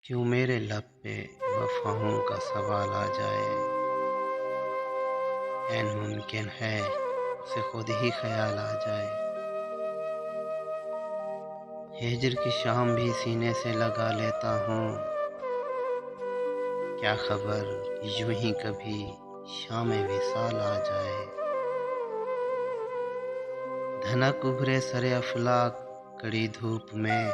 کیوں میرے لب پہ وفاؤں کا سوال آ جائے، این ممکن ہے اسے خود ہی خیال آ جائے۔ ہجر کی شام بھی سینے سے لگا لیتا ہوں، کیا خبر یوں ہی کبھی شام وصال آ جائے۔ دھنک ابھرے سر افلاک کڑی دھوپ میں،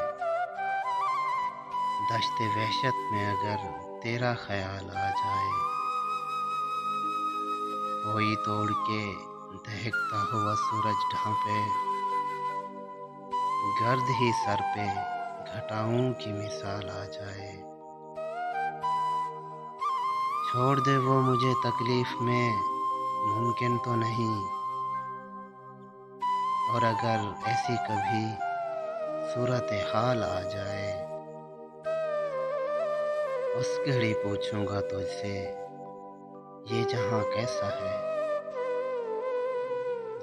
دشت وحشت میں اگر تیرا خیال آ جائے۔ کوئی توڑ کے دہکتا ہوا سورج ڈھانپے، گرد ہی سر پہ گھٹاؤں کی مثال آ جائے۔ چھوڑ دے وہ مجھے تکلیف میں، ممکن تو نہیں، اور اگر ایسی کبھی صورتحال آ جائے، اس گھڑی پوچھوں گا تجھ سے یہ جہاں کیسا ہے،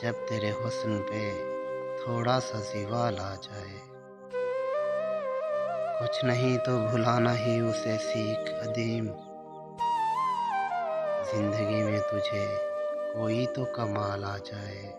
جب تیرے حسن پہ تھوڑا سا زوال آ جائے۔ کچھ نہیں تو بھلانا ہی اسے سیکھ قدیم، زندگی میں تجھے کوئی تو کمال آ جائے۔